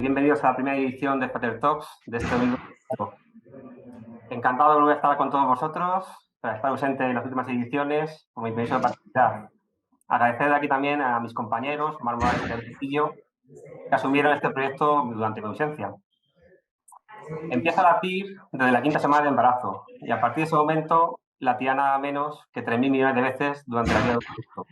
Bienvenidos a la primera edición de Pater Talks de este 2024. Encantado de volver a estar con todos vosotros, para estar ausente en las últimas ediciones, con mi permiso de participar. Agradecer aquí también a mis compañeros, Omar Morales y David Castillo, que asumieron este proyecto durante mi ausencia. Empieza a latir desde la quinta semana de embarazo y a partir de ese momento latía nada menos que 3.000 millones de veces durante la vida de un adulto.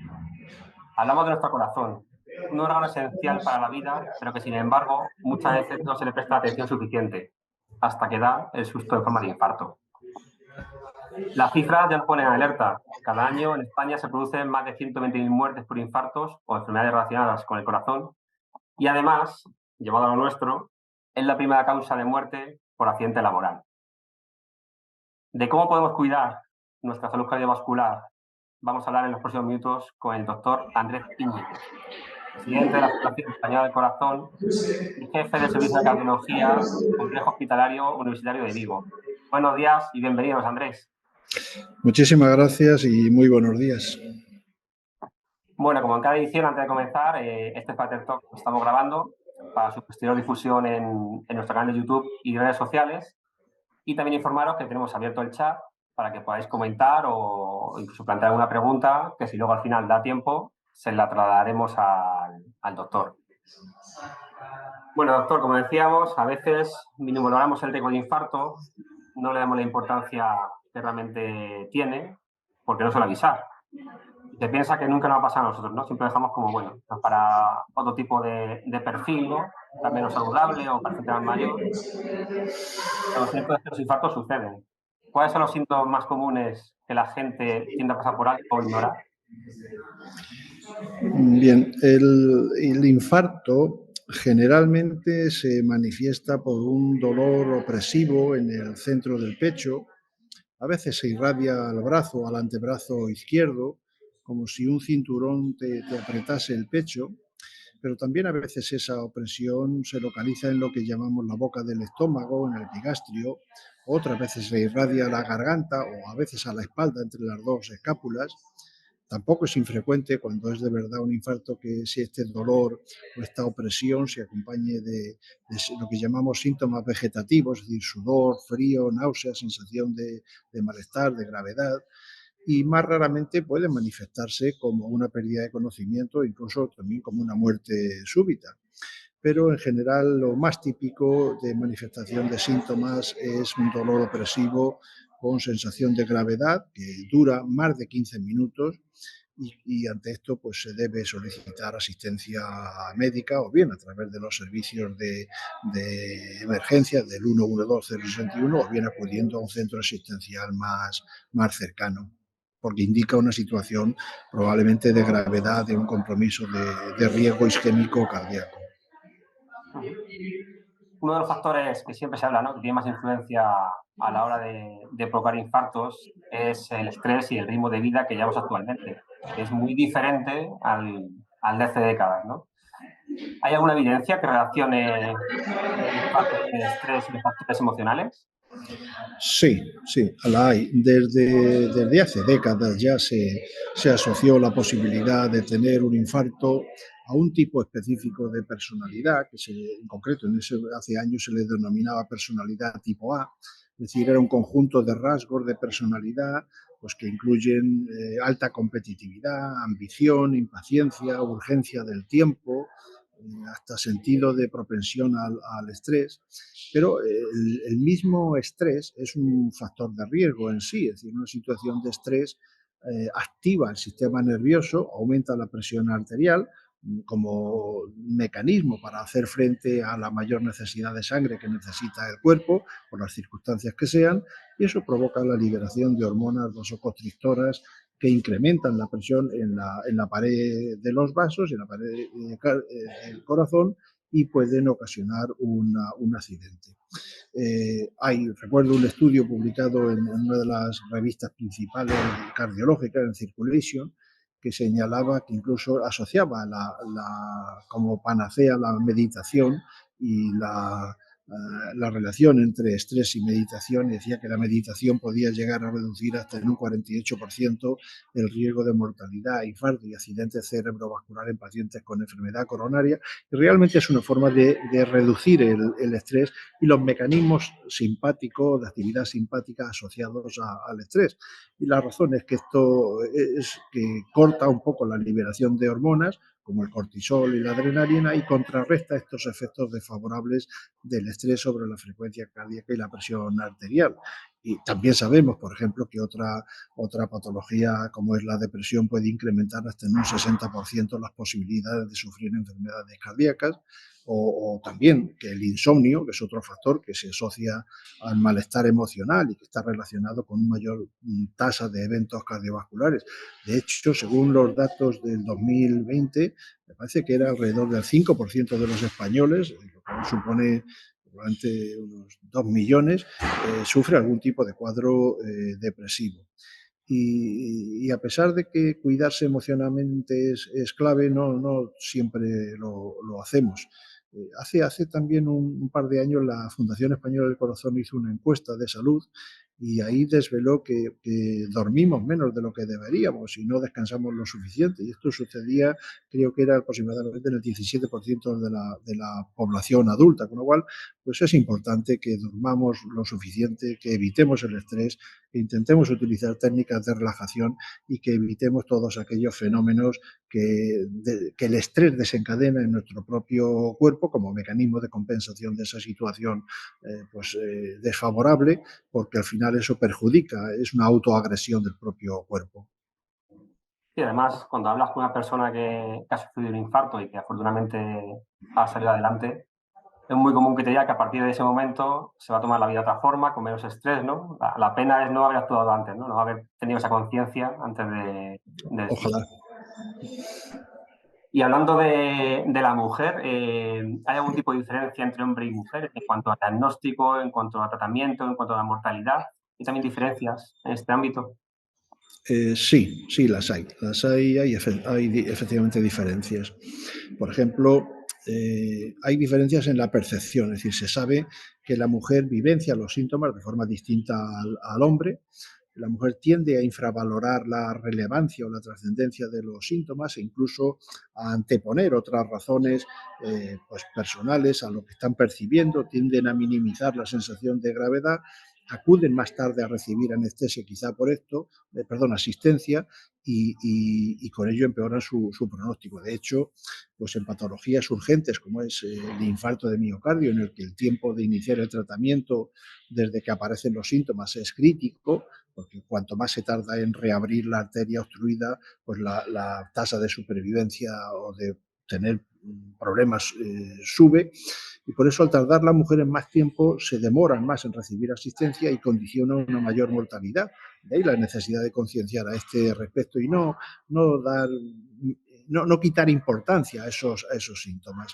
Hablamos de nuestro corazón, un órgano esencial para la vida, pero que sin embargo muchas veces no se le presta atención suficiente, hasta que da el susto en forma de infarto. Las cifras ya nos ponen en alerta. Cada año en España se producen más de 120.000 muertes por infartos o enfermedades relacionadas con el corazón y además, llevado a lo nuestro, es la primera causa de muerte por accidente laboral. De cómo podemos cuidar nuestra salud cardiovascular vamos a hablar en los próximos minutos con el doctor Andrés Íñiguez, presidente de la Fundación Española del Corazón y jefe del Servicio de Cardiología, Complejo Hospitalario Universitario de Vigo. Buenos días y bienvenidos, Andrés. Muchísimas gracias y muy buenos días. Bueno, como en cada edición, antes de comenzar, este Pater Talk lo estamos grabando para su posterior difusión en nuestro canal de YouTube y redes sociales. Y también informaros que tenemos abierto el chat para que podáis comentar o incluso plantear alguna pregunta que si luego al final da tiempo, se la trasladaremos al doctor. Bueno, doctor, como decíamos, a veces minimizamos el riesgo de infarto, no le damos la importancia que realmente tiene, porque no suele avisar. Se piensa que nunca nos va a pasar a nosotros, ¿no? Siempre dejamos como, bueno, para otro tipo de perfil, ¿no? Para menos saludable o para gente más mayor. Pero lo cierto es que los infartos suceden. ¿Cuáles son los síntomas más comunes que la gente tiende a pasar por alto o ignorar? Bien, el infarto generalmente se manifiesta por un dolor opresivo en el centro del pecho. A veces se irradia al brazo, al antebrazo izquierdo, como si un cinturón te apretase el pecho, pero también a veces esa opresión se localiza en lo que llamamos la boca del estómago, en el epigastrio, otras veces se irradia a la garganta o a veces a la espalda entre las dos escápulas. Tampoco es infrecuente cuando es de verdad un infarto que si este dolor o esta opresión se acompañe de lo que llamamos síntomas vegetativos, es decir, sudor, frío, náuseas, sensación de malestar, de gravedad, y más raramente puede manifestarse como una pérdida de conocimiento, incluso también como una muerte súbita. Pero en general lo más típico de manifestación de síntomas es un dolor opresivo con sensación de gravedad que dura más de 15 minutos y ante esto pues se debe solicitar asistencia médica o bien a través de los servicios de emergencia del 112 061 o bien acudiendo a un centro asistencial más cercano, porque indica una situación probablemente de gravedad, de un compromiso de riesgo isquémico cardíaco. Uno de los factores que siempre se habla, ¿no?, que tiene más influencia a la hora de provocar infartos es el estrés y el ritmo de vida que llevamos actualmente, que es muy diferente al de hace décadas, ¿no? ¿Hay alguna evidencia que relacione el infarto con el estrés y los factores emocionales? Sí, la hay. Desde hace décadas ya se asoció la posibilidad de tener un infarto a un tipo específico de personalidad, en concreto hace años se le denominaba personalidad tipo A, es decir, era un conjunto de rasgos de personalidad pues, que incluyen alta competitividad, ambición, impaciencia, urgencia del tiempo, hasta sentido de propensión al estrés, pero el mismo estrés es un factor de riesgo en sí, es decir, una situación de estrés activa el sistema nervioso, aumenta la presión arterial como mecanismo para hacer frente a la mayor necesidad de sangre que necesita el cuerpo, por las circunstancias que sean, y eso provoca la liberación de hormonas vasoconstrictoras que incrementan la presión en la pared de los vasos, en la pared del corazón, y pueden ocasionar un accidente. Recuerdo un estudio publicado en una de las revistas principales cardiológicas, en Circulation, que señalaba que incluso asociaba como panacea la meditación y la relación entre estrés y meditación y decía que la meditación podía llegar a reducir hasta en un 48% el riesgo de mortalidad, infarto y accidentes cerebrovasculares en pacientes con enfermedad coronaria. Y realmente es una forma de reducir el estrés y los mecanismos simpáticos, de actividad simpática asociados al estrés. Y la razón es que esto es que corta un poco la liberación de hormonas, como el cortisol y la adrenalina, y contrarresta estos efectos desfavorables del estrés sobre la frecuencia cardíaca y la presión arterial. Y también sabemos, por ejemplo, que otra patología como es la depresión puede incrementar hasta en un 60% las posibilidades de sufrir enfermedades cardíacas, o también que el insomnio, que es otro factor que se asocia al malestar emocional y que está relacionado con una mayor tasa de eventos cardiovasculares. De hecho, según los datos del 2020, me parece que era alrededor del 5% de los españoles, lo cual supone probablemente unos 2 millones, sufre algún tipo de cuadro depresivo. Y a pesar de que cuidarse emocionalmente es clave, no siempre lo hacemos. Hace también un par de años la Fundación Española del Corazón hizo una encuesta de salud y ahí desveló que dormimos menos de lo que deberíamos y no descansamos lo suficiente. Y esto sucedía, creo que era aproximadamente en el 17% de la población adulta, con lo cual pues es importante que durmamos lo suficiente, que evitemos el estrés, que intentemos utilizar técnicas de relajación y que evitemos todos aquellos fenómenos que el estrés desencadena en nuestro propio cuerpo como mecanismo de compensación de esa situación desfavorable, porque al final eso perjudica, es una autoagresión del propio cuerpo. Y además, cuando hablas con una persona que ha sufrido un infarto y que afortunadamente ha salido adelante, es muy común que te diga que a partir de ese momento se va a tomar la vida de otra forma, con menos estrés, ¿no? La pena es no haber actuado antes, ¿no? No haber tenido esa conciencia antes de esto. Ojalá. Y hablando de la mujer, ¿hay algún tipo de diferencia entre hombre y mujer en cuanto a diagnóstico, en cuanto a tratamiento, en cuanto a la mortalidad? ¿Y también diferencias en este ámbito? Sí, las hay. Hay efectivamente diferencias. Por ejemplo, hay diferencias en la percepción, es decir, se sabe que la mujer vivencia los síntomas de forma distinta al hombre. La mujer tiende a infravalorar la relevancia o la trascendencia de los síntomas e incluso a anteponer otras razones pues personales a lo que están percibiendo, tienden a minimizar la sensación de gravedad, acuden más tarde a recibir anestesia quizá por esto, asistencia, y con ello empeoran su pronóstico. De hecho, pues en patologías urgentes como es el infarto de miocardio, en el que el tiempo de iniciar el tratamiento desde que aparecen los síntomas es crítico, porque cuanto más se tarda en reabrir la arteria obstruida, pues la tasa de supervivencia o de tener problemas sube, y por eso al tardar las mujeres más tiempo se demoran más en recibir asistencia y condiciona una mayor mortalidad. De ahí la necesidad de concienciar a este respecto y no dar, no quitar importancia a esos síntomas.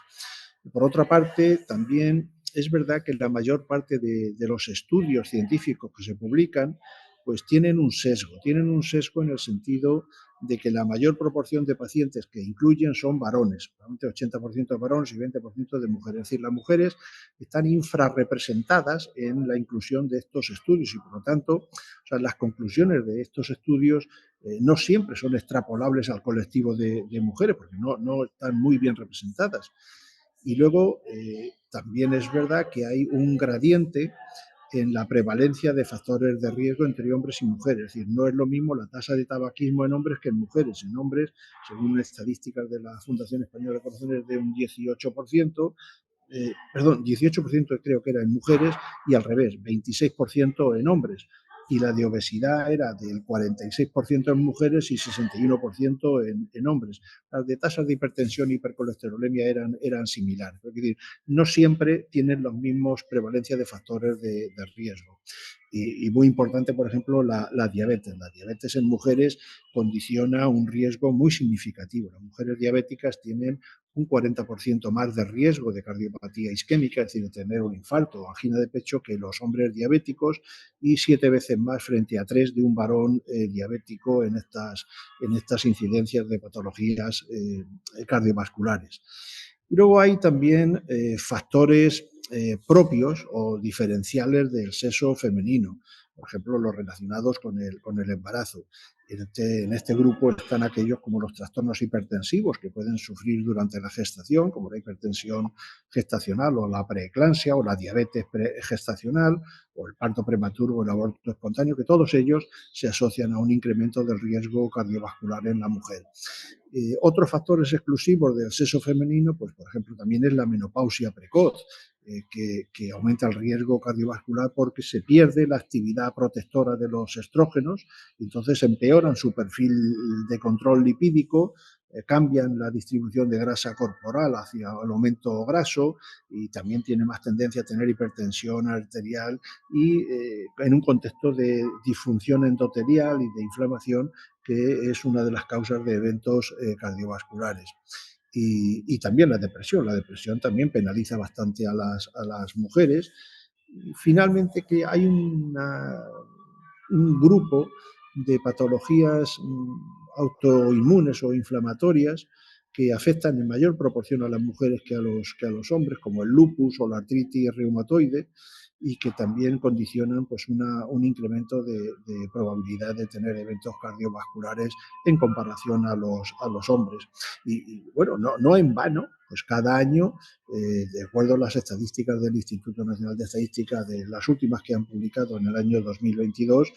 Por otra parte, también es verdad que la mayor parte de los estudios científicos que se publican pues tienen un sesgo en el sentido de que la mayor proporción de pacientes que incluyen son varones, probablemente 80% de varones y 20% de mujeres. Es decir, las mujeres están infrarrepresentadas en la inclusión de estos estudios y, por lo tanto, o sea, las conclusiones de estos estudios no siempre son extrapolables al colectivo de mujeres, porque no están muy bien representadas. Y luego también es verdad que hay un gradiente en la prevalencia de factores de riesgo entre hombres y mujeres. Es decir, no es lo mismo la tasa de tabaquismo en hombres que en mujeres. En hombres, según estadísticas de la Fundación Española de Corazón, es de un 18%, 18% creo que era en mujeres y al revés, 26% en hombres. Y la de obesidad era del 46% en mujeres y 61% en hombres. Las de tasas de hipertensión y hipercolesterolemia eran similares. Es decir, no siempre tienen los mismos prevalencias de factores de riesgo. Y muy importante, por ejemplo, la diabetes. La diabetes en mujeres condiciona un riesgo muy significativo. Las mujeres diabéticas tienen un 40% más de riesgo de cardiopatía isquémica, es decir, de tener un infarto o angina de pecho, que los hombres diabéticos, y 7 veces más frente a 3 de un varón diabético en estas incidencias de patologías cardiovasculares. Y luego hay también factores propios o diferenciales del sexo femenino, por ejemplo, los relacionados con el embarazo. En este grupo están aquellos como los trastornos hipertensivos que pueden sufrir durante la gestación, como la hipertensión gestacional o la preeclampsia o la diabetes gestacional o el parto prematuro o el aborto espontáneo, que todos ellos se asocian a un incremento del riesgo cardiovascular en la mujer. Otros factores exclusivos del sexo femenino, pues por ejemplo también es la menopausia precoz, que aumenta el riesgo cardiovascular porque se pierde la actividad protectora de los estrógenos, y entonces empeoran su perfil de control lipídico, cambian la distribución de grasa corporal hacia el aumento graso y también tiene más tendencia a tener hipertensión arterial y en un contexto de disfunción endotelial y de inflamación que es una de las causas de eventos cardiovasculares. Y también la depresión. La depresión también penaliza bastante a las mujeres. Y finalmente, que hay un grupo de patologías autoinmunes o inflamatorias que afectan en mayor proporción a las mujeres que a los hombres, como el lupus o la artritis reumatoide, y que también condicionan pues, un incremento de probabilidad de tener eventos cardiovasculares en comparación a los hombres. Y bueno, no en vano, pues cada año, de acuerdo a las estadísticas del Instituto Nacional de Estadística, de las últimas que han publicado en el año 2022,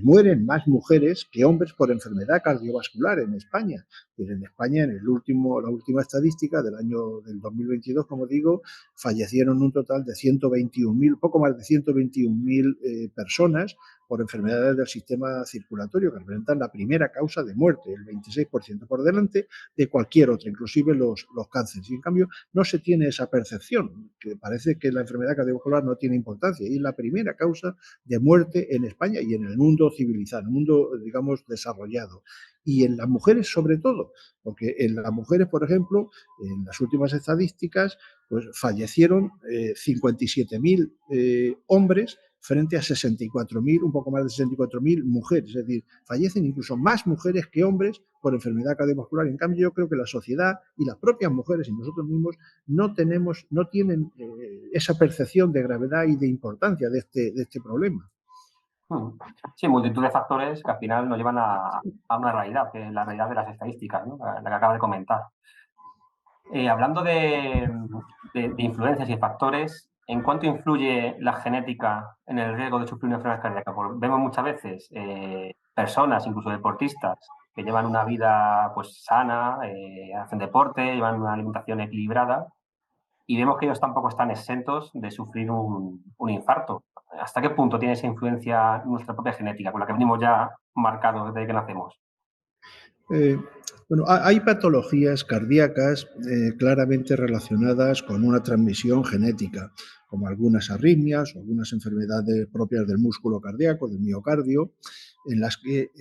mueren más mujeres que hombres por enfermedad cardiovascular en España. En España, en la última estadística del 2022, como digo, fallecieron un total de 121.000, poco más de 121.000 personas por enfermedades del sistema circulatorio, que representan la primera causa de muerte, el 26% por delante de cualquier otra, inclusive los cánceres. Y en cambio, no se tiene esa percepción, que parece que la enfermedad cardiovascular no tiene importancia, y es la primera causa de muerte en España y en el mundo civilizado, en el mundo, digamos, desarrollado. Y en las mujeres sobre todo, porque en las mujeres, por ejemplo, en las últimas estadísticas, pues fallecieron 57.000 hombres frente a 64.000, un poco más de 64.000 mujeres. Es decir, fallecen incluso más mujeres que hombres por enfermedad cardiovascular. En cambio, yo creo que la sociedad y las propias mujeres y nosotros mismos no tienen esa percepción de gravedad y de importancia de este problema. Sí, multitud de factores que al final nos llevan a una realidad, que es la realidad de las estadísticas, ¿no? La que acaba de comentar. Hablando de influencias y factores, ¿en cuánto influye la genética en el riesgo de sufrir una enfermedad cardíaca? Porque vemos muchas veces personas, incluso deportistas, que llevan una vida pues sana, hacen deporte, llevan una alimentación equilibrada, y vemos que ellos tampoco están exentos de sufrir un infarto. ¿Hasta qué punto tiene esa influencia nuestra propia genética, con la que venimos ya marcados desde que nacemos? Eh, bueno, hay patologías cardíacas claramente relacionadas con una transmisión genética, como algunas arritmias o algunas enfermedades propias del músculo cardíaco, del miocardio, en las que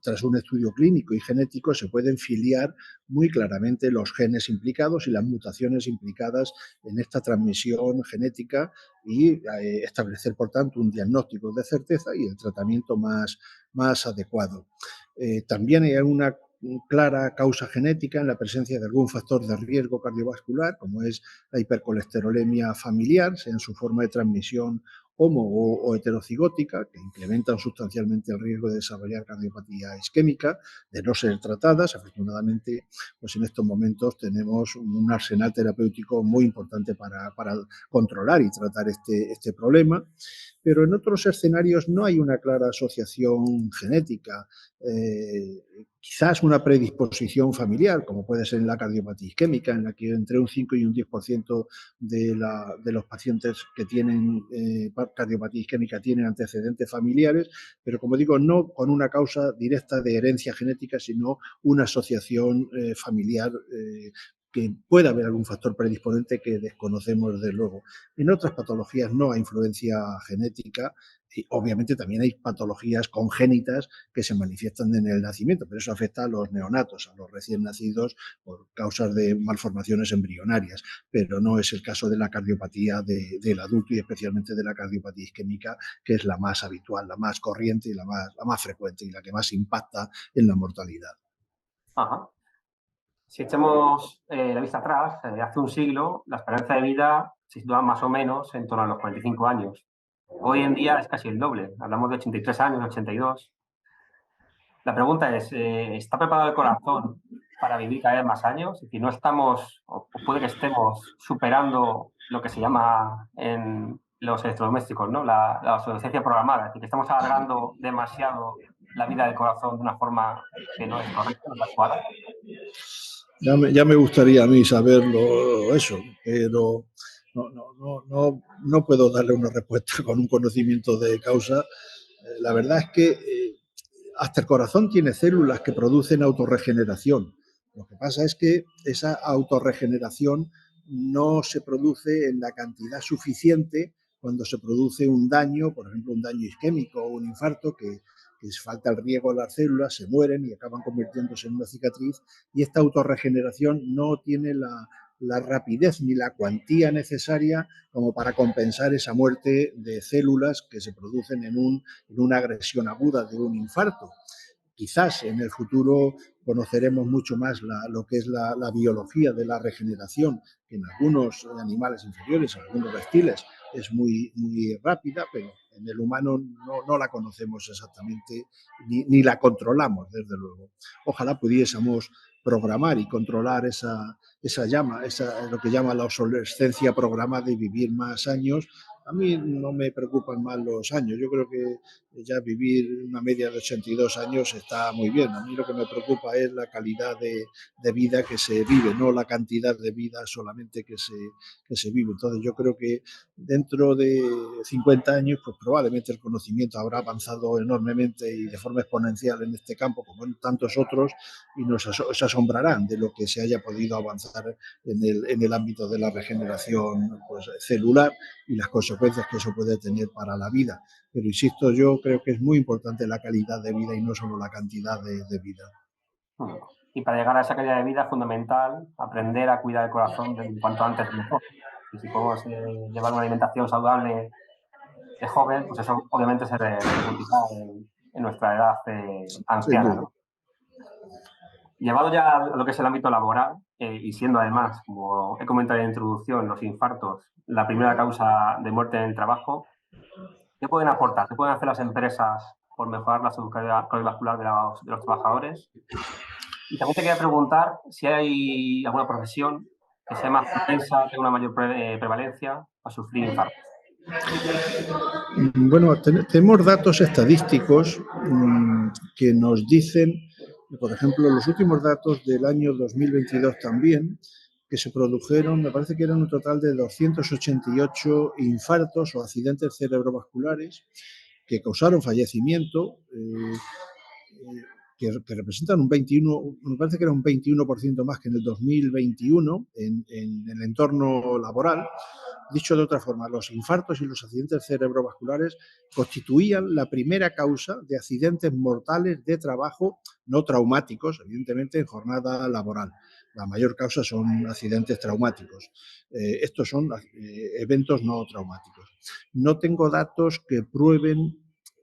tras un estudio clínico y genético se pueden filiar muy claramente los genes implicados y las mutaciones implicadas en esta transmisión genética y establecer, por tanto, un diagnóstico de certeza y el tratamiento más adecuado. También hay una clara causa genética en la presencia de algún factor de riesgo cardiovascular, como es la hipercolesterolemia familiar, sea en su forma de transmisión homo o heterocigótica, que incrementan sustancialmente el riesgo de desarrollar cardiopatía isquémica, de no ser tratadas. Afortunadamente, pues en estos momentos tenemos un arsenal terapéutico muy importante para controlar y tratar este problema. Pero en otros escenarios no hay una clara asociación genética, quizás una predisposición familiar, como puede ser en la cardiopatía isquémica, en la que entre un 5 y un 10% de los pacientes que tienen cardiopatía isquémica tienen antecedentes familiares, pero como digo, no con una causa directa de herencia genética, sino una asociación familiar que pueda haber algún factor predisponente que desconocemos desde luego. En otras patologías no hay influencia genética y obviamente también hay patologías congénitas que se manifiestan en el nacimiento, pero eso afecta a los neonatos, a los recién nacidos por causas de malformaciones embrionarias, pero no es el caso de la cardiopatía del adulto y especialmente de la cardiopatía isquémica, que es la más habitual, la más corriente y la más frecuente y la que más impacta en la mortalidad. Ajá. Si echamos la vista atrás, hace un siglo, la esperanza de vida se situaba más o menos en torno a los 45 años. Hoy en día es casi el doble, hablamos de 83 años, 82. La pregunta es, ¿está preparado el corazón para vivir cada vez más años? Es decir, no estamos, o puede que estemos superando lo que se llama en los electrodomésticos, ¿no? La obsolescencia programada, es decir, que estamos alargando demasiado la vida del corazón de una forma que no es correcta, no es adecuada. Ya me gustaría a mí saberlo eso, pero no puedo darle una respuesta con un conocimiento de causa. La verdad es que hasta el corazón tiene células que producen autorregeneración. Lo que pasa es que esa autorregeneración no se produce en la cantidad suficiente cuando se produce un daño, por ejemplo, un daño isquémico o un infarto, que falta el riego a las células, se mueren y acaban convirtiéndose en una cicatriz, y esta autorregeneración no tiene la rapidez ni la cuantía necesaria como para compensar esa muerte de células que se producen en una agresión aguda de un infarto. Quizás en el futuro conoceremos mucho más lo que es la biología de la regeneración, que en algunos animales inferiores, en algunos reptiles, es muy rápida, pero en el humano no la conocemos exactamente ni la controlamos, desde luego. Ojalá pudiésemos programar y controlar esa llama, lo que llama la obsolescencia programada de vivir más años. A mí no me preocupan más los años. Yo creo que ya vivir una media de 82 años está muy bien. A mí lo que me preocupa es la calidad de vida que se vive, no la cantidad de vida solamente que se vive. Entonces yo creo que dentro de 50 años, pues probablemente el conocimiento habrá avanzado enormemente y de forma exponencial en este campo, como en tantos otros, y se asombrarán de lo que se haya podido avanzar en el ámbito de la regeneración pues, celular y las consecuencias que eso puede tener para la vida. Pero insisto, yo creo que es muy importante la calidad de vida y no solo la cantidad de vida. Y para llegar a esa calidad de vida es fundamental aprender a cuidar el corazón de cuanto antes mejor. Y si podemos llevar una alimentación saludable de joven, pues eso obviamente se repercutirá en nuestra edad Sin anciana, duda. ¿no? Llevado ya a lo que es el ámbito laboral, y siendo además, como he comentado en la introducción, los infartos la primera causa de muerte en el trabajo, ¿qué pueden aportar? ¿Qué pueden hacer las empresas por mejorar la salud cardiovascular de los trabajadores? Y también te quería preguntar si hay alguna profesión que sea más propensa, tenga una mayor prevalencia a sufrir infartos. Bueno, tenemos datos estadísticos que nos dicen, por ejemplo, los últimos datos del año 2022 también, que se produjeron, me parece que eran un total de 288 infartos o accidentes cerebrovasculares que causaron fallecimiento, que representan un 21, me parece que era un 21% más que en el 2021 en el entorno laboral. Dicho de otra forma, los infartos y los accidentes cerebrovasculares constituían la primera causa de accidentes mortales de trabajo no traumáticos, evidentemente en jornada laboral. La mayor causa son accidentes traumáticos. Estos son eventos no traumáticos. No tengo datos que prueben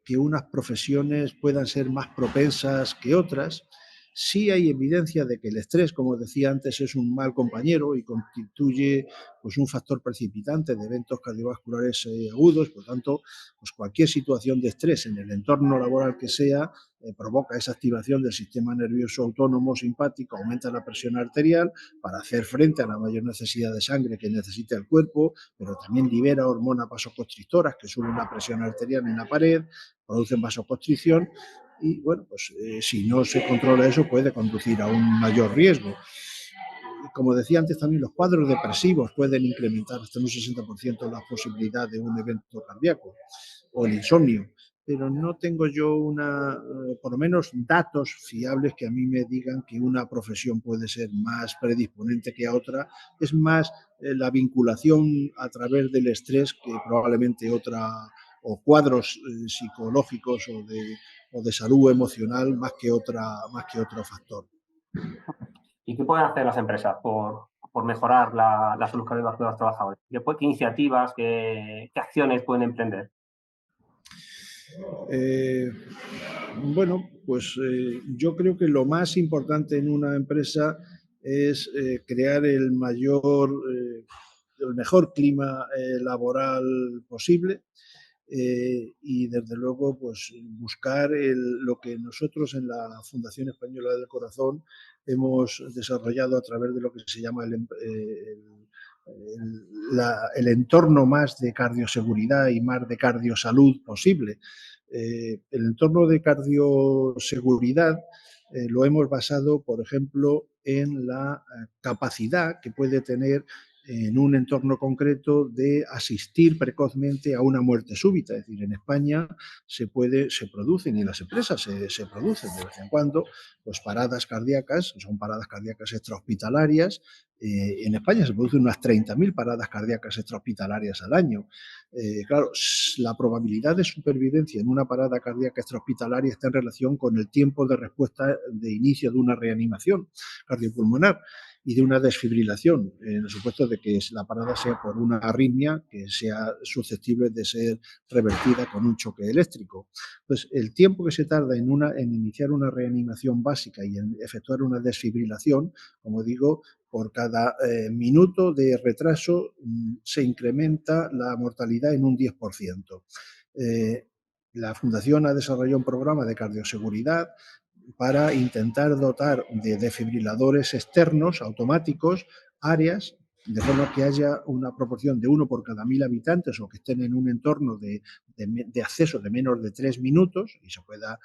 que unas profesiones puedan ser más propensas que otras. Sí hay evidencia de que el estrés, como decía antes, es un mal compañero y constituye pues, un factor precipitante de eventos cardiovasculares agudos. Por tanto, pues, cualquier situación de estrés en el entorno laboral que sea provoca esa activación del sistema nervioso autónomo simpático, aumenta la presión arterial para hacer frente a la mayor necesidad de sangre que necesita el cuerpo, pero también libera hormonas vasoconstrictoras que suben la presión arterial en la pared, producen vasoconstricción y, bueno, pues si no se controla eso puede conducir a un mayor riesgo. Como decía antes, también los cuadros depresivos pueden incrementar hasta un 60% la posibilidad de un evento cardíaco o el insomnio, pero no tengo yo por lo menos datos fiables que a mí me digan que una profesión puede ser más predisponente que a otra. Es más la vinculación a través del estrés que probablemente otra, o cuadros psicológicos o de salud emocional más que otro factor. ¿Y qué pueden hacer las empresas por mejorar la salud cardiovascular de los trabajadores? ¿Qué iniciativas, qué acciones pueden emprender? Eh, bueno, pues yo creo que lo más importante en una empresa es crear el mejor clima laboral posible. Y desde luego pues buscar lo que nosotros en la Fundación Española del Corazón hemos desarrollado a través de lo que se llama el entorno más de cardioseguridad y más de cardiosalud posible. El entorno de cardioseguridad lo hemos basado, por ejemplo, en la capacidad que puede tener en un entorno concreto de asistir precozmente a una muerte súbita. Es decir, en España se producen y en las empresas se producen de vez en cuando pues paradas cardíacas, son paradas cardíacas extrahospitalarias. En España se producen unas 30.000 paradas cardíacas extrahospitalarias al año. Claro, la probabilidad de supervivencia en una parada cardíaca extrahospitalaria está en relación con el tiempo de respuesta de inicio de una reanimación cardiopulmonar y de una desfibrilación, en el supuesto de que la parada sea por una arritmia que sea susceptible de ser revertida con un choque eléctrico. Entonces, el tiempo que se tarda en iniciar una reanimación básica y en efectuar una desfibrilación, como digo, por cada minuto de retraso se incrementa la mortalidad en un 10%. La Fundación ha desarrollado un programa de cardioseguridad para intentar dotar de desfibriladores externos automáticos áreas de forma que haya una proporción de 1 por cada 1.000 habitantes o que estén en un entorno de acceso de menos de 3 minutos y se pueda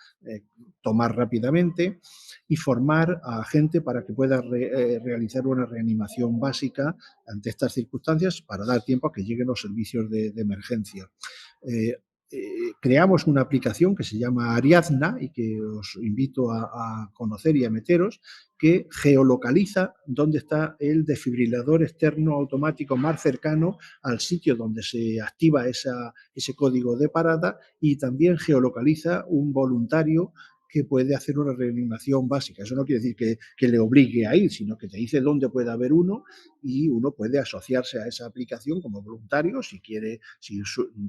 tomar rápidamente y formar a gente para que pueda realizar una reanimación básica ante estas circunstancias para dar tiempo a que lleguen los servicios de emergencia. Creamos una aplicación que se llama Ariadna y que os invito a conocer y a meteros, que geolocaliza dónde está el desfibrilador externo automático más cercano al sitio donde se activa ese código de parada y también geolocaliza un voluntario que puede hacer una reanimación básica. Eso no quiere decir que le obligue a ir, sino que te dice dónde puede haber uno y uno puede asociarse a esa aplicación como voluntario si quiere, si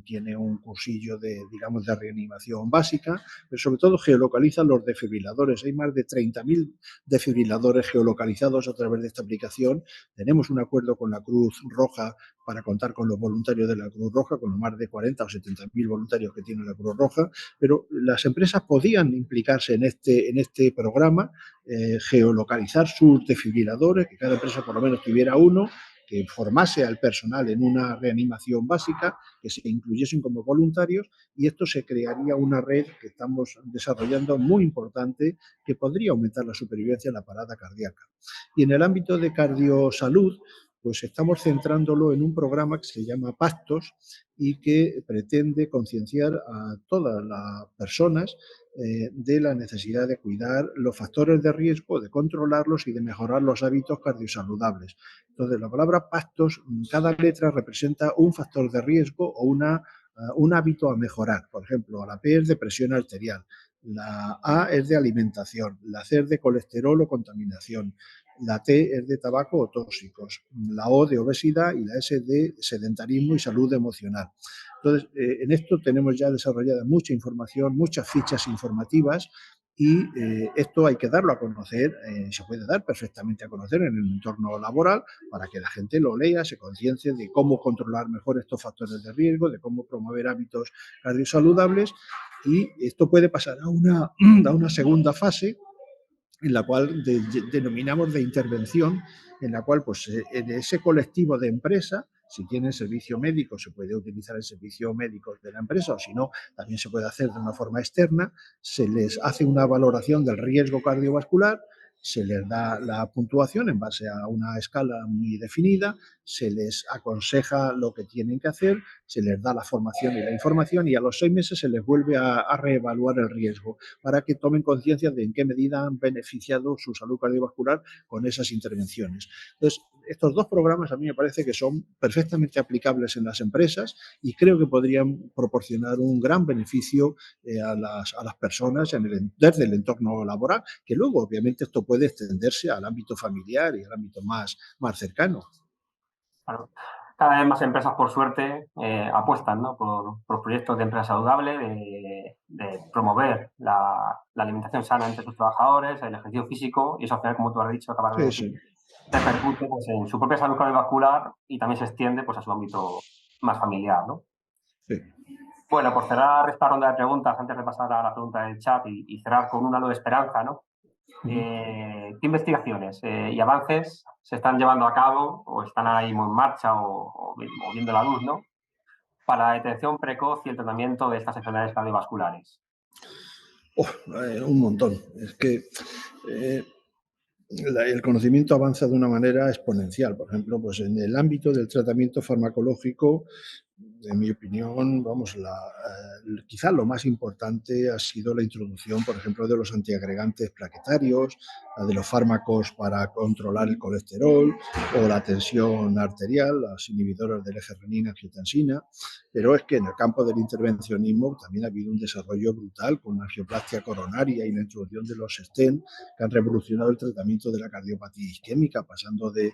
tiene un cursillo digamos, de reanimación básica, pero sobre todo geolocaliza los desfibriladores. Hay más de 30.000 desfibriladores geolocalizados a través de esta aplicación. Tenemos un acuerdo con la Cruz Roja para contar con los voluntarios de la Cruz Roja, con los más de 40 o 70.000 voluntarios que tiene la Cruz Roja, pero las empresas podían implicarse en este programa, geolocalizar sus desfibriladores, que cada empresa por lo menos tuviera uno, que formase al personal en una reanimación básica, que se incluyesen como voluntarios y esto se crearía una red que estamos desarrollando muy importante que podría aumentar la supervivencia en la parada cardíaca. Y en el ámbito de cardiosalud, pues estamos centrándolo en un programa que se llama Pactos y que pretende concienciar a todas las personas de la necesidad de cuidar los factores de riesgo, de controlarlos y de mejorar los hábitos cardiosaludables. Entonces, la palabra pactos, cada letra representa un factor de riesgo o un hábito a mejorar. Por ejemplo, la P es de presión arterial, la A es de alimentación, la C es de colesterol o contaminación, la T es de tabaco o tóxicos, la O de obesidad y la S de sedentarismo y salud emocional. Entonces, en esto tenemos ya desarrollada mucha información, muchas fichas informativas y esto hay que darlo a conocer, se puede dar perfectamente a conocer en el entorno laboral para que la gente lo lea, se conciencie de cómo controlar mejor estos factores de riesgo, de cómo promover hábitos cardiosaludables y esto puede pasar a una segunda fase en la cual denominamos de intervención, en la cual pues en ese colectivo de empresa, si tienen servicio médico, se puede utilizar el servicio médico de la empresa o si no, también se puede hacer de una forma externa, se les hace una valoración del riesgo cardiovascular, se les da la puntuación en base a una escala muy definida, se les aconseja lo que tienen que hacer, se les da la formación y la información y a los 6 meses se les vuelve a reevaluar el riesgo para que tomen conciencia de en qué medida han beneficiado su salud cardiovascular con esas intervenciones. Entonces, estos dos programas a mí me parece que son perfectamente aplicables en las empresas y creo que podrían proporcionar un gran beneficio a las personas desde el entorno laboral, que luego obviamente esto puede extenderse al ámbito familiar y al ámbito más cercano. Claro. Cada vez más empresas, por suerte, apuestan, ¿no?, por proyectos de empresa saludable, de promover la alimentación sana entre sus trabajadores, el ejercicio físico y eso al final, como tú has dicho, acaba Sí, sí. repercute pues, en su propia salud cardiovascular y también se extiende pues, a su ámbito más familiar, ¿no? Sí. Bueno, por cerrar esta ronda de preguntas, antes de pasar a la pregunta del chat y cerrar con un halo de esperanza, ¿no? ¿Qué investigaciones y avances se están llevando a cabo o están ahí en marcha o viendo la luz, ¿no? Para la detección precoz y el tratamiento de estas enfermedades cardiovasculares? Oh, un montón. Es que eh, el conocimiento avanza de una manera exponencial. Por ejemplo, pues en el ámbito del tratamiento farmacológico, en mi opinión, vamos, quizá lo más importante ha sido la introducción, por ejemplo, de los antiagregantes plaquetarios, la de los fármacos para controlar el colesterol o la tensión arterial, las inhibidoras del eje renina-angiotensina. Pero es que en el campo del intervencionismo también ha habido un desarrollo brutal con la angioplastia coronaria y la introducción de los stent que han revolucionado el tratamiento de la cardiopatía isquémica, pasando de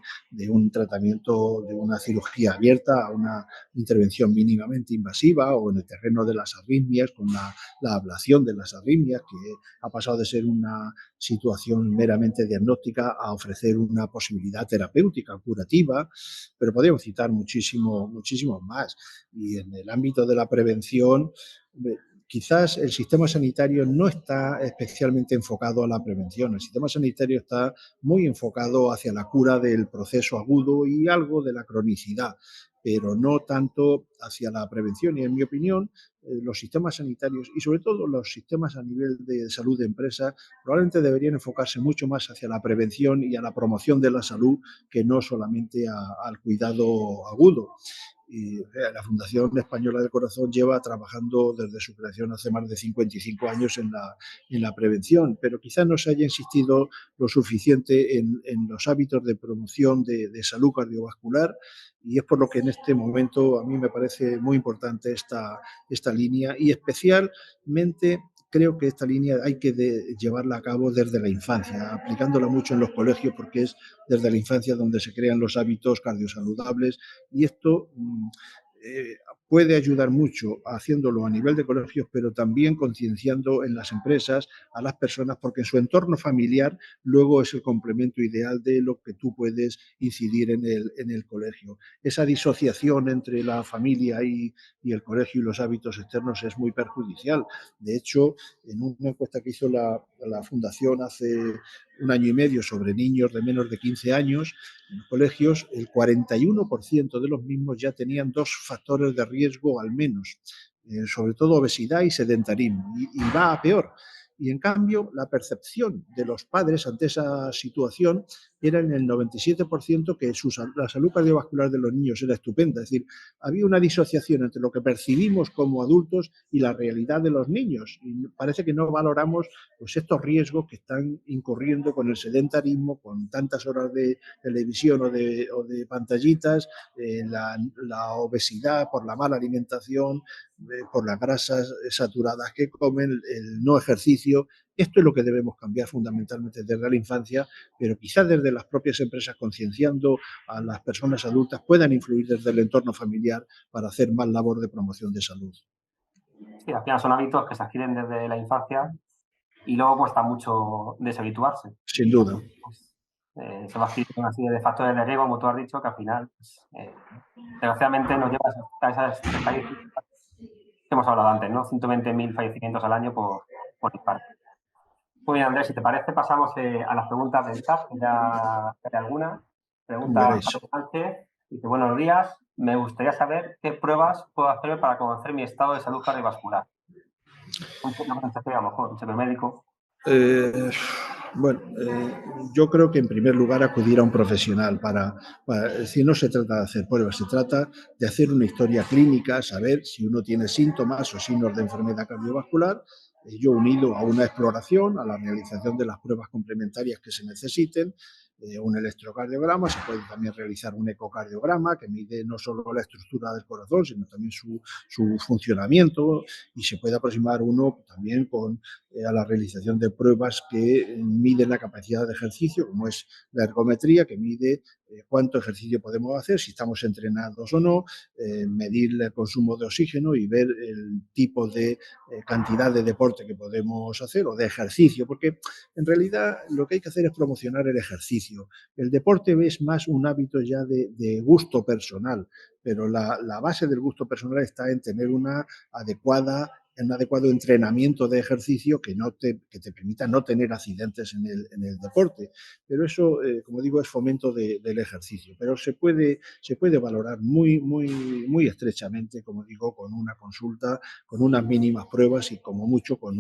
un tratamiento de una cirugía abierta a una intervención mínimamente invasiva, o en el terreno de las arritmias con la ablación de las arritmias, que ha pasado de ser una situación meramente diagnóstica a ofrecer una posibilidad terapéutica, curativa, pero podríamos citar muchísimos más. Y en el ámbito de la prevención, quizás el sistema sanitario no está especialmente enfocado a la prevención. El sistema sanitario está muy enfocado hacia la cura del proceso agudo y algo de la cronicidad, pero no tanto hacia la prevención. Y en mi opinión, los sistemas sanitarios y sobre todo los sistemas a nivel de salud de empresa probablemente deberían enfocarse mucho más hacia la prevención y a la promoción de la salud que no solamente al cuidado agudo. Y la Fundación Española del Corazón lleva trabajando desde su creación hace más de 55 años en la prevención, pero quizás no se haya insistido lo suficiente en los hábitos de promoción de salud cardiovascular, y es por lo que en este momento a mí me parece muy importante esta línea, y especialmente creo que esta línea hay que llevarla a cabo desde la infancia, aplicándola mucho en los colegios, porque es desde la infancia donde se crean los hábitos cardiosaludables, y esto eh, puede ayudar mucho haciéndolo a nivel de colegios, pero también concienciando en las empresas a las personas, porque en su entorno familiar luego es el complemento ideal de lo que tú puedes incidir en el colegio. Esa disociación entre la familia y el colegio y los hábitos externos es muy perjudicial. De hecho, en una encuesta que hizo la Fundación hace un año y medio sobre niños de menos de 15 años, en los colegios, el 41% de los mismos ya tenían dos factores de riesgo al menos, sobre todo obesidad y sedentarismo, y va a peor. Y en cambio, la percepción de los padres ante esa situación era en el 97% que la salud cardiovascular de los niños era estupenda. Es decir, había una disociación entre lo que percibimos como adultos y la realidad de los niños. Y parece que no valoramos pues, estos riesgos que están incurriendo con el sedentarismo, con tantas horas de televisión o de pantallitas, la obesidad por la mala alimentación, por las grasas saturadas que comen, el no ejercicio. Esto es lo que debemos cambiar fundamentalmente desde la infancia, pero quizás desde las propias empresas, concienciando a las personas adultas, puedan influir desde el entorno familiar para hacer más labor de promoción de salud. Sí, al final son hábitos que se adquieren desde la infancia y luego cuesta mucho deshabituarse. Sin duda. Pues, se va adquiriendo una serie de factores de riesgo, como tú has dicho, que al final, pues, desgraciadamente, nos lleva a esas estadísticas que hemos hablado antes, ¿no? 120.000 fallecimientos al año por infarto. Muy bien, Andrés, si te parece, pasamos a las preguntas del chat, que ya hay alguna. Como Pregunta queráis. Javier Sánchez, dice, buenos días, me gustaría saber qué pruebas puedo hacer para conocer mi estado de salud cardiovascular. Un poco más a lo mejor, un chequeo médico. Eh, bueno, yo creo que en primer lugar acudir a un profesional si no se trata de hacer pruebas, se trata de hacer una historia clínica, saber si uno tiene síntomas o signos de enfermedad cardiovascular, ello unido a una exploración, a la realización de las pruebas complementarias que se necesiten, un electrocardiograma, se puede también realizar un ecocardiograma que mide no solo la estructura del corazón, sino también su funcionamiento, y se puede aproximar uno también a la realización de pruebas que miden la capacidad de ejercicio, como es la ergometría, que mide cuánto ejercicio podemos hacer, si estamos entrenados o no, medir el consumo de oxígeno y ver el tipo de cantidad de deporte que podemos hacer o de ejercicio, porque en realidad lo que hay que hacer es promocionar el ejercicio. El deporte es más un hábito ya de gusto personal, pero la base del gusto personal está en tener un adecuado entrenamiento de ejercicio que te permita no tener accidentes en el deporte. Pero eso, como digo, es fomento del ejercicio. Pero se puede valorar muy estrechamente, como digo, con una consulta, con unas mínimas pruebas y como mucho con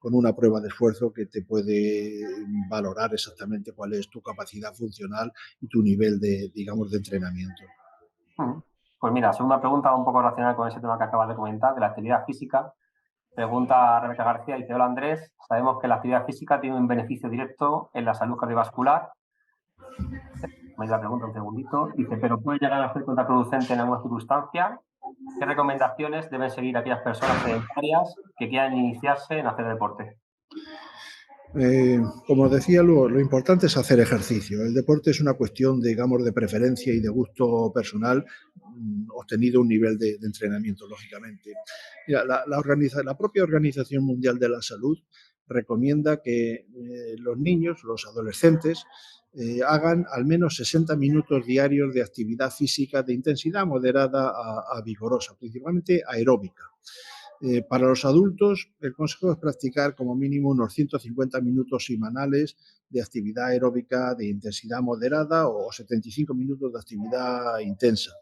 una prueba de esfuerzo que te puede valorar exactamente cuál es tu capacidad funcional y tu nivel digamos, de entrenamiento. Pues mira, segunda pregunta un poco relacionada con ese tema que acabas de comentar, de la actividad física. Pregunta Rebeca García, dice: hola Andrés, sabemos que la actividad física tiene un beneficio directo en la salud cardiovascular. Me la pregunta un segundito. Dice: pero puede llegar a ser contraproducente en alguna circunstancia. ¿Qué recomendaciones deben seguir aquellas personas sedentarias que quieran iniciarse en hacer deporte? Como decía, lo importante es hacer ejercicio. El deporte es una cuestión, digamos, de preferencia y de gusto personal, obtenido un nivel de entrenamiento, lógicamente. Mira, la propia Organización Mundial de la Salud recomienda que los niños, los adolescentes, hagan al menos 60 minutos diarios de actividad física de intensidad moderada a vigorosa, principalmente aeróbica. Para los adultos, el consejo es practicar como mínimo unos 150 minutos semanales de actividad aeróbica de intensidad moderada o 75 minutos de actividad intensa.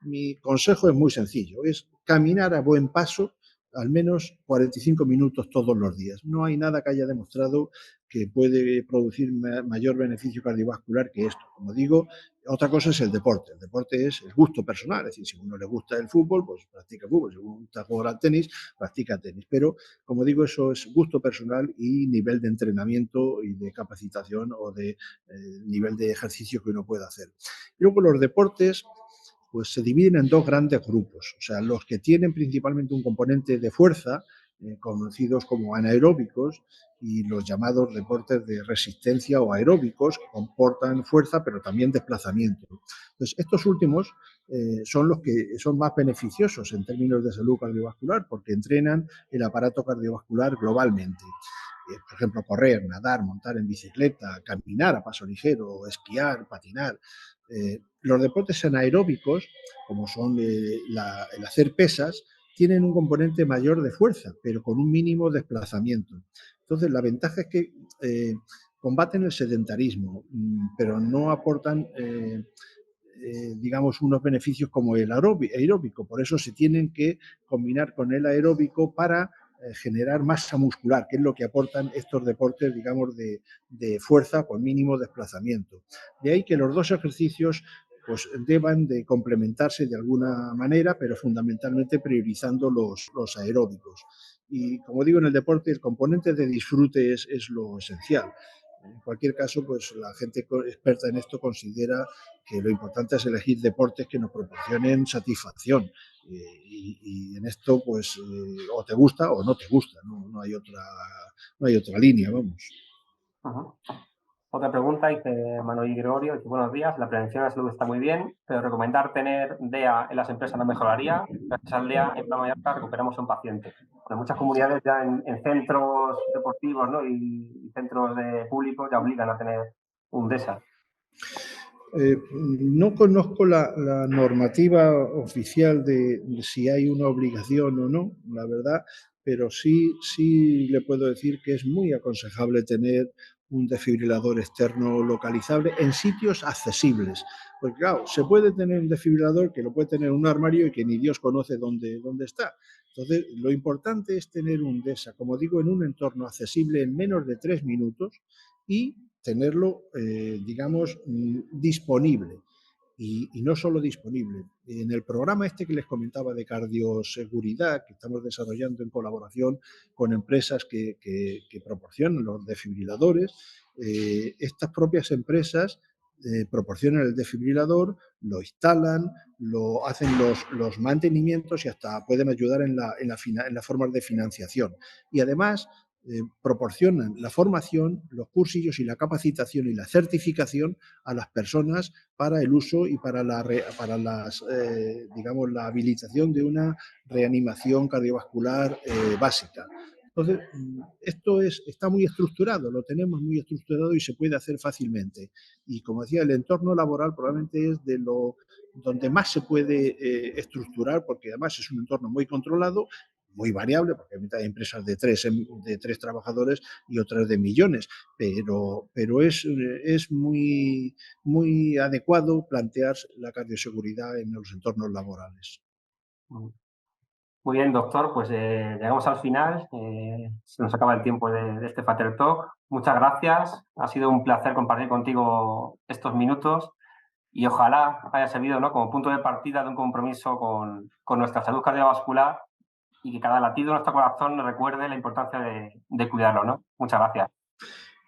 Mi consejo es muy sencillo, es caminar a buen paso al menos 45 minutos todos los días. No hay nada que haya demostrado que puede producir mayor beneficio cardiovascular que esto. Como digo, otra cosa es el deporte. El deporte es el gusto personal. Es decir, si a uno le gusta el fútbol, pues practica fútbol. Si a uno le gusta jugar al tenis, practica tenis. Pero, como digo, eso es gusto personal y nivel de entrenamiento y de capacitación o de nivel de ejercicio que uno pueda hacer. Y luego los deportes pues se dividen en dos grandes grupos. O sea, los que tienen principalmente un componente de fuerza, conocidos como anaeróbicos, y los llamados deportes de resistencia o aeróbicos, que comportan fuerza pero también desplazamiento. Entonces, estos últimos son los que son más beneficiosos en términos de salud cardiovascular porque entrenan el aparato cardiovascular globalmente. Por ejemplo, correr, nadar, montar en bicicleta, caminar a paso ligero, esquiar, patinar. Los deportes anaeróbicos, como son el hacer pesas, tienen un componente mayor de fuerza, pero con un mínimo desplazamiento. Entonces, la ventaja es que combaten el sedentarismo, pero no aportan, digamos, unos beneficios como el aeróbico. Por eso se tienen que combinar con el aeróbico para generar masa muscular, que es lo que aportan estos deportes, digamos, de fuerza con mínimo desplazamiento. De ahí que los dos ejercicios pues deban de complementarse de alguna manera, pero fundamentalmente priorizando los aeróbicos. Y como digo, en el deporte el componente de disfrute es lo esencial. En cualquier caso, pues la gente experta en esto considera que lo importante es elegir deportes que nos proporcionen satisfacción. Y en esto, pues, o te gusta o no te gusta, no hay otra línea, vamos. Uh-huh. Otra pregunta, dice Manuel Gregorio, dice: buenos días, la prevención de la salud está muy bien, pero recomendar tener DEA en las empresas no mejoraría. Gracias al DEA, en Plan Mallorca recuperamos a un paciente. En muchas comunidades ya en centros deportivos, ¿no? y centros públicos ya obligan a tener un DESA. No conozco la normativa oficial de si hay una obligación o no, la verdad, pero sí le puedo decir que es muy aconsejable tener un desfibrilador externo localizable en sitios accesibles. Porque claro, se puede tener un desfibrilador que lo puede tener en un armario y que ni Dios conoce dónde está. Entonces, lo importante es tener un DESA, como digo, en un entorno accesible en menos de 3 minutos y tenerlo, digamos, disponible. Y no solo disponible. En el programa este que les comentaba de cardioseguridad, que estamos desarrollando en colaboración con empresas que proporcionan los desfibriladores, estas propias empresas proporcionan el desfibrilador, lo instalan, lo hacen los mantenimientos y hasta pueden ayudar en las formas de financiación. Y además proporcionan la formación, los cursillos y la capacitación y la certificación a las personas para el uso y para digamos, la habilitación de una reanimación cardiovascular básica. Entonces, esto está muy estructurado, lo tenemos muy estructurado y se puede hacer fácilmente. Y como decía, el entorno laboral probablemente es donde más se puede estructurar, porque además es un entorno muy controlado, muy variable, porque hay empresas de tres trabajadores y otras de millones, pero es muy, muy adecuado plantear la cardioseguridad en los entornos laborales. Muy bien, doctor, pues llegamos al final. Se nos acaba el tiempo de este Fater Talk. Muchas gracias. Ha sido un placer compartir contigo estos minutos y ojalá haya servido, ¿no?, como punto de partida de un compromiso con nuestra salud cardiovascular y que cada latido de nuestro corazón nos recuerde la importancia de cuidarlo, ¿no? Muchas gracias.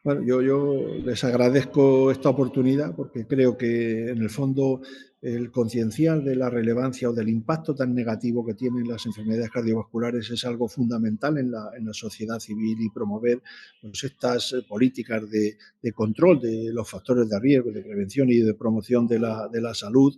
Bueno, yo les agradezco esta oportunidad porque creo que en el fondo el concienciar de la relevancia o del impacto tan negativo que tienen las enfermedades cardiovasculares es algo fundamental en la sociedad civil, y promover pues, estas políticas de control de los factores de riesgo, de prevención y de promoción de la salud.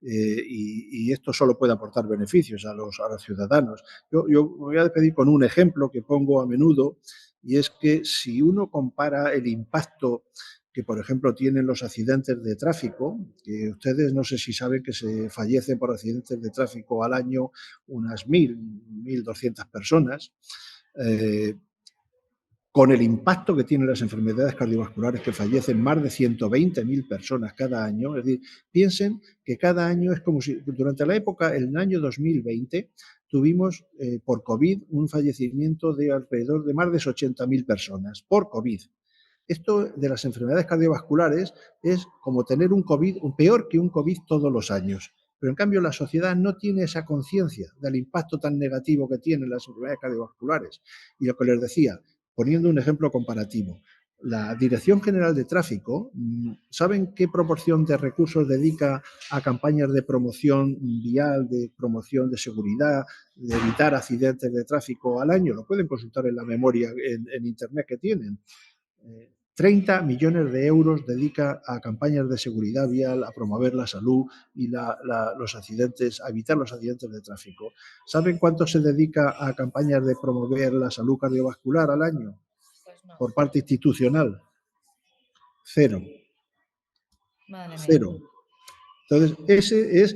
Y esto solo puede aportar beneficios a los ciudadanos. Yo voy a despedir con un ejemplo que pongo a menudo, y es que si uno compara el impacto que, por ejemplo, tienen los accidentes de tráfico, que ustedes no sé si saben que se fallecen por accidentes de tráfico al año unas 1.200 personas, con el impacto que tienen las enfermedades cardiovasculares, que fallecen más de 120.000 personas cada año. Es decir, piensen que cada año es como si durante la época, en el año 2020, tuvimos por COVID un fallecimiento de alrededor de más de 80.000 personas por COVID. Esto de las enfermedades cardiovasculares es como tener un COVID, peor que un COVID todos los años. Pero en cambio la sociedad no tiene esa conciencia del impacto tan negativo que tienen las enfermedades cardiovasculares. Y lo que les decía, poniendo un ejemplo comparativo, la Dirección General de Tráfico, ¿saben qué proporción de recursos dedica a campañas de promoción vial, de promoción de seguridad, de evitar accidentes de tráfico al año? Lo pueden consultar en la memoria en Internet que tienen. 30 millones de euros dedica a campañas de seguridad vial, a promover la salud y los accidentes, a evitar los accidentes de tráfico. ¿Saben cuánto se dedica a campañas de promover la salud cardiovascular al año? Pues no. Por parte institucional. Cero. Madre mía. Cero. Entonces, ese es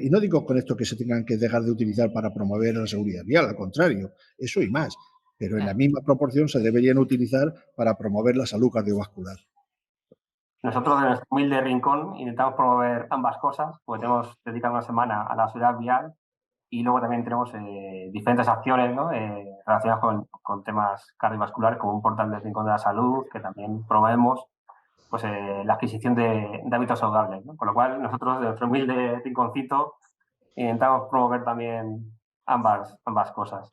y no digo con esto que se tengan que dejar de utilizar para promover la seguridad vial, al contrario, eso y más, pero en la misma proporción se deberían utilizar para promover la salud cardiovascular. Nosotros, de nuestro humilde rincón, intentamos promover ambas cosas, porque tenemos dedicado una semana a la seguridad vial y luego también tenemos diferentes acciones, ¿no?, relacionadas con temas cardiovasculares, como un portal del Rincón de la Salud, que también promovemos pues, la adquisición de hábitos saludables, ¿no? Con lo cual, nosotros, de nuestro humilde rinconcito, intentamos promover también ambas cosas.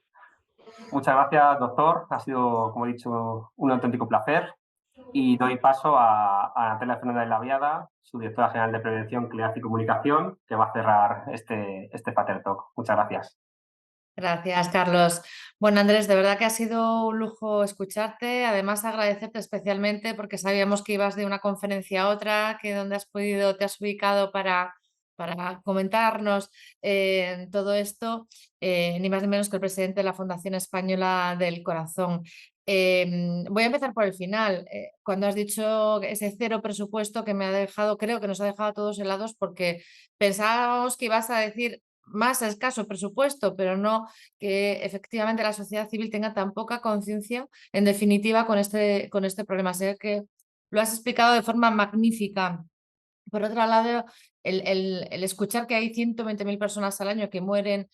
Muchas gracias, doctor. Ha sido, como he dicho, un auténtico placer. Y doy paso a Natalia Fernández Laviada, su directora general de Prevención, Clinicidad y Comunicación, que va a cerrar este Fater Talk. Muchas gracias. Gracias, Carlos. Bueno, Andrés, de verdad que ha sido un lujo escucharte. Además, agradecerte especialmente porque sabíamos que ibas de una conferencia a otra, que donde te has ubicado para comentarnos todo esto, ni más ni menos que el presidente de la Fundación Española del Corazón. Voy a empezar por el final. Cuando has dicho ese cero presupuesto que me ha dejado, creo que nos ha dejado a todos helados, porque pensábamos que ibas a decir más escaso presupuesto, pero no que efectivamente la sociedad civil tenga tan poca conciencia, en definitiva, con este problema. Sé que lo has explicado de forma magnífica. Por otro lado, el escuchar que hay 120.000 personas al año que mueren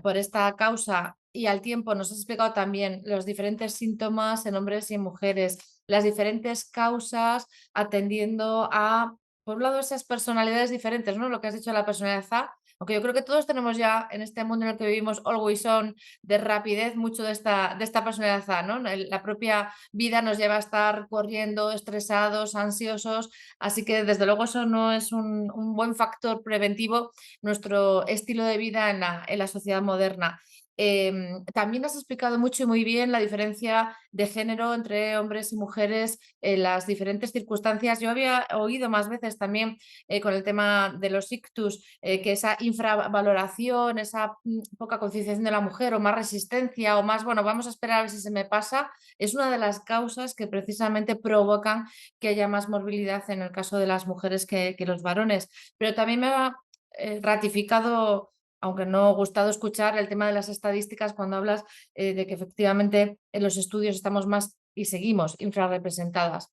por esta causa, y al tiempo nos has explicado también los diferentes síntomas en hombres y en mujeres, las diferentes causas atendiendo a, por un lado, esas personalidades diferentes, ¿no? Lo que has dicho de la personalidad A, aunque yo creo que todos tenemos ya en este mundo en el que vivimos always on, de rapidez, mucho de esta personalidad A, ¿no? La propia vida nos lleva a estar corriendo, estresados, ansiosos. Así que desde luego eso no es un buen factor preventivo, nuestro estilo de vida en la sociedad moderna. También has explicado mucho y muy bien la diferencia de género entre hombres y mujeres en las diferentes circunstancias. Yo había oído más veces también con el tema de los ictus, que esa infravaloración, esa poca concienciación de la mujer o más resistencia o más, bueno, vamos a esperar a ver si se me pasa, es una de las causas que precisamente provocan que haya más morbilidad en el caso de las mujeres que los varones. Pero también me ha ratificado, aunque no ha gustado escuchar el tema de las estadísticas cuando hablas de que efectivamente en los estudios estamos más y seguimos infrarrepresentadas,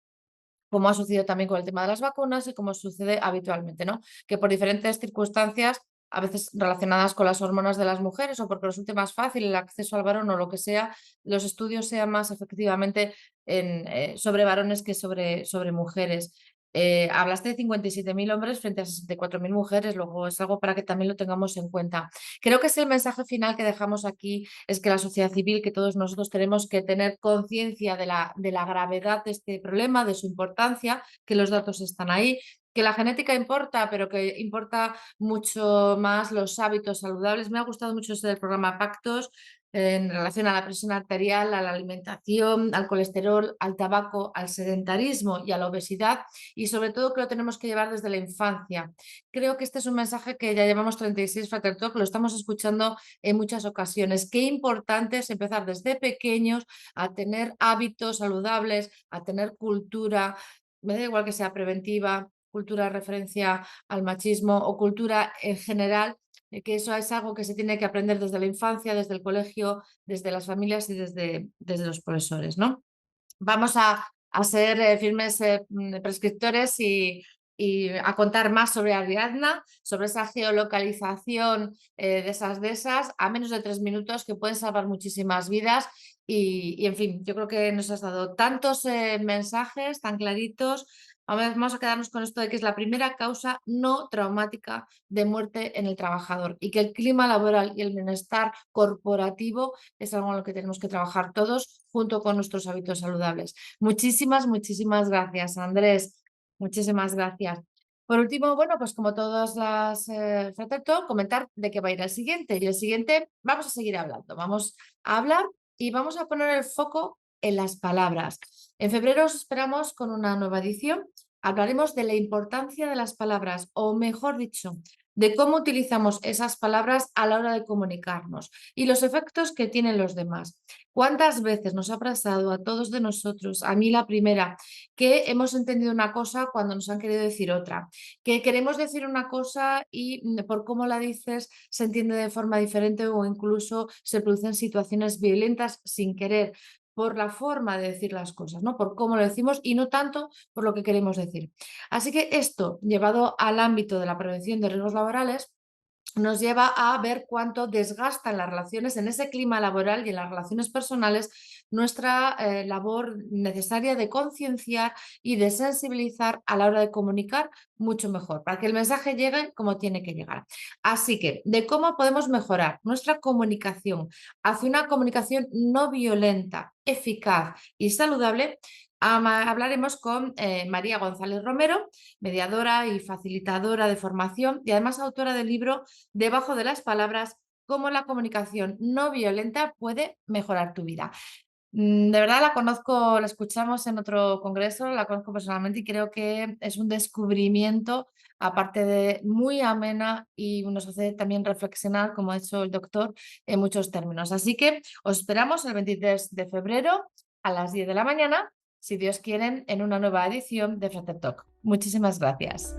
como ha sucedido también con el tema de las vacunas y como sucede habitualmente, ¿no? Que por diferentes circunstancias, a veces relacionadas con las hormonas de las mujeres o porque resulte más fácil el acceso al varón o lo que sea, los estudios sean más efectivamente sobre varones que sobre mujeres. Hablaste de 57.000 hombres frente a 64.000 mujeres, luego es algo para que también lo tengamos en cuenta. Creo que es el mensaje final que dejamos aquí, es que la sociedad civil, que todos nosotros tenemos que tener conciencia de la gravedad de este problema, de su importancia, que los datos están ahí, que la genética importa, pero que importa mucho más los hábitos saludables. Me ha gustado mucho este del programa Pactos, en relación a la presión arterial, a la alimentación, al colesterol, al tabaco, al sedentarismo y a la obesidad, y sobre todo que lo tenemos que llevar desde la infancia. Creo que este es un mensaje que ya llevamos 36 Fater Talk, lo estamos escuchando en muchas ocasiones. Qué importante es empezar desde pequeños a tener hábitos saludables, a tener cultura, me da igual que sea preventiva, cultura de referencia al machismo o cultura en general, que eso es algo que se tiene que aprender desde la infancia, desde el colegio, desde las familias y desde los profesores, ¿no? Vamos a ser firmes prescriptores y a contar más sobre Ariadna, sobre esa geolocalización de esas, a menos de 3 minutos, que pueden salvar muchísimas vidas. En fin, yo creo que nos has dado tantos mensajes tan claritos. Vamos a quedarnos con esto de que es la primera causa no traumática de muerte en el trabajador y que el clima laboral y el bienestar corporativo es algo en lo que tenemos que trabajar todos junto con nuestros hábitos saludables. Muchísimas gracias, Andrés. Muchísimas gracias. Por último, bueno, pues como todas las Fater Talk, comentar de qué va a ir el siguiente. Y el siguiente vamos a seguir hablando. Vamos a hablar y vamos a poner el foco en las palabras. En febrero os esperamos con una nueva edición. Hablaremos de la importancia de las palabras, o mejor dicho, de cómo utilizamos esas palabras a la hora de comunicarnos y los efectos que tienen los demás. ¿Cuántas veces nos ha pasado a todos de nosotros, a mí la primera, que hemos entendido una cosa cuando nos han querido decir otra? Que queremos decir una cosa y por cómo la dices se entiende de forma diferente o incluso se producen situaciones violentas sin querer, por la forma de decir las cosas, ¿no? Por cómo lo decimos y no tanto por lo que queremos decir. Así que esto, llevado al ámbito de la prevención de riesgos laborales, nos lleva a ver cuánto desgastan las relaciones en ese clima laboral y en las relaciones personales nuestra labor necesaria de concienciar y de sensibilizar a la hora de comunicar mucho mejor, para que el mensaje llegue como tiene que llegar. Así que, de cómo podemos mejorar nuestra comunicación hacia una comunicación no violenta, eficaz y saludable, hablaremos con María González Romero, mediadora y facilitadora de formación y además autora del libro Debajo de las palabras, cómo la comunicación no violenta puede mejorar tu vida. De verdad la conozco, la escuchamos en otro congreso, la conozco personalmente y creo que es un descubrimiento, aparte de muy amena, y nos hace también reflexionar, como ha hecho el doctor, en muchos términos. Así que os esperamos el 23 de febrero a las 10 de la mañana, si Dios quiere, en una nueva edición de Fater Talk. Muchísimas gracias.